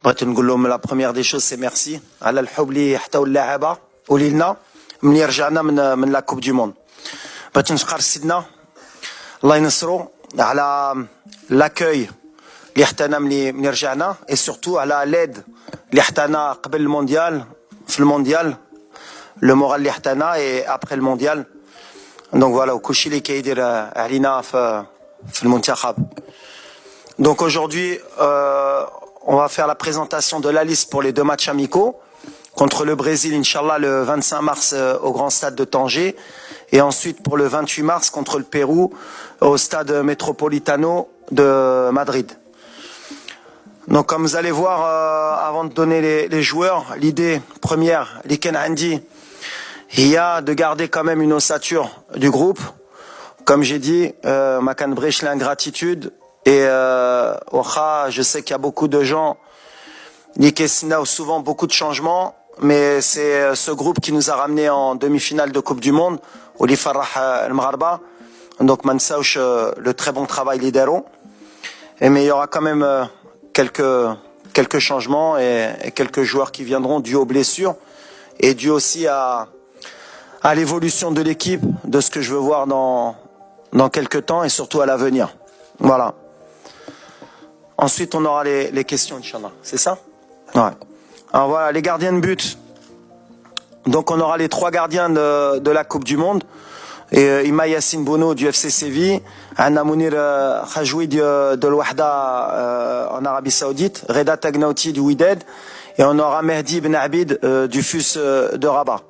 بغيت نقول لهم لا بروميير دي شوز سي ميرسي على الحب اللي حتاو اللاعبه ولينا ملي رجعنا من لا كوب دو موند. بغيت نشكر سيدنا الله ينصرو على لاكوي اللي حتانا ملي رجعنا اي سورتو على ليد اللي حتانا قبل المونديال في المونديال لو مورال اللي حتانا اي ابري المونديال. دونك فوالا وكلشي اللي كيدير علينا في المنتخب. Donc aujourd'hui, on va faire la présentation de la liste pour les 2 matchs amicaux contre le Brésil, Inch'Allah, le 25 mars au Grand Stade de Tanger, et ensuite pour le 28 mars contre le Pérou au Stade Metropolitano de Madrid. Donc comme vous allez voir, avant de donner les joueurs, l'idée première, l'Iken Andi, il y a de garder quand même une ossature du groupe. Comme j'ai dit, Makan Brech l'ingratitude. Et je sais qu'il y a beaucoup de gens, Nikesina, souvent beaucoup de changements, mais c'est ce groupe qui nous a ramené en demi-finale de Coupe du Monde, Oli Farah El-Mgharba, donc Mansauch, le très bon travail lidero. Mais il y aura quand même quelques changements et quelques joueurs qui viendront dû aux blessures et dû aussi à l'évolution de l'équipe, de ce que je veux voir dans quelques temps et surtout à l'avenir. Voilà. Ensuite, on aura les questions, Inch'Allah. C'est ça? Ouais. Alors voilà, les gardiens de but. Donc on aura les 3 gardiens de la Coupe du Monde. Et Ima Yassine Bono du FC Séville, Anna Mounir Khajoui de l'Ouahda en Arabie Saoudite, Reda Tagnauti du Wydad, et on aura Mehdi Ben Abid du FUS de Rabat.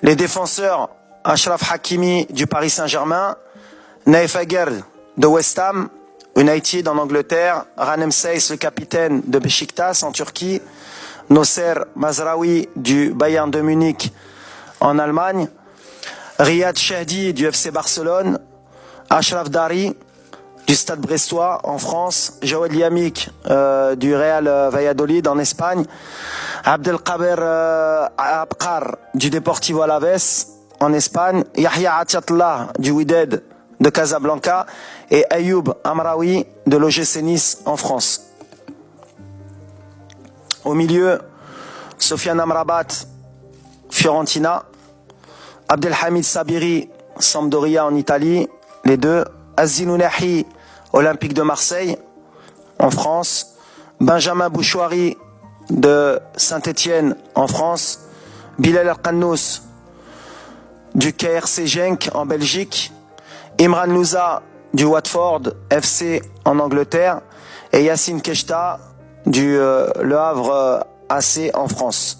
Les défenseurs, Achraf Hakimi du Paris Saint-Germain, Naif Aguerd de West Ham United en Angleterre, Ranem Seyss, le capitaine de Beşiktaş en Turquie, Nosser Mazraoui du Bayern de Munich en Allemagne, Riyad Chehdi du FC Barcelone, Achraf Dari du Stade Brestois en France, Joël Yamik du Real Valladolid en Espagne, Abdelkader Abkar du Deportivo Alaves en Espagne, Yahya Atiatullah du Wydad de Casablanca et Ayoub Amraoui de l'OGC Nice en France. Au milieu, Sofiane Amrabat, Fiorentina, Abdelhamid Sabiri, Sampdoria en Italie, les 2, Azilounahi, Olympique de Marseille en France, Benjamin Bouchouari de Saint-Étienne en France, Bilal El-Qannous du KRC Genk en Belgique, Imran Louza du Watford FC en Angleterre et Yassine Keshta du Le Havre AC en France.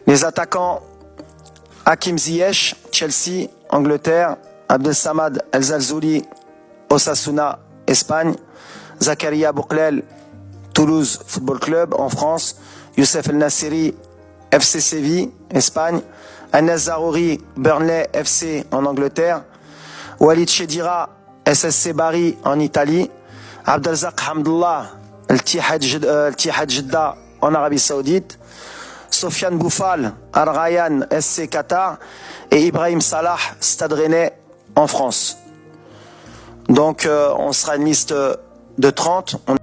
Les attaquants, Hakim Ziyech, Chelsea, Angleterre, Abdel Samad El Zalzouli, Osasuna, Espagne, Zakaria Bouklel, Toulouse Football Club en France, Youssef El Nassiri, FC Séville, Espagne, Anas Zarouri, Burnley FC en Angleterre, Walid Chedira, SSC Bari en Italie, Abdelzak Hamdullah, El Tihad Jeddah en Arabie Saoudite, Sofiane Boufal, Al Rayyan SC Qatar et Ibrahim Salah, Stade Rennais en France. Donc on sera une liste de 30. On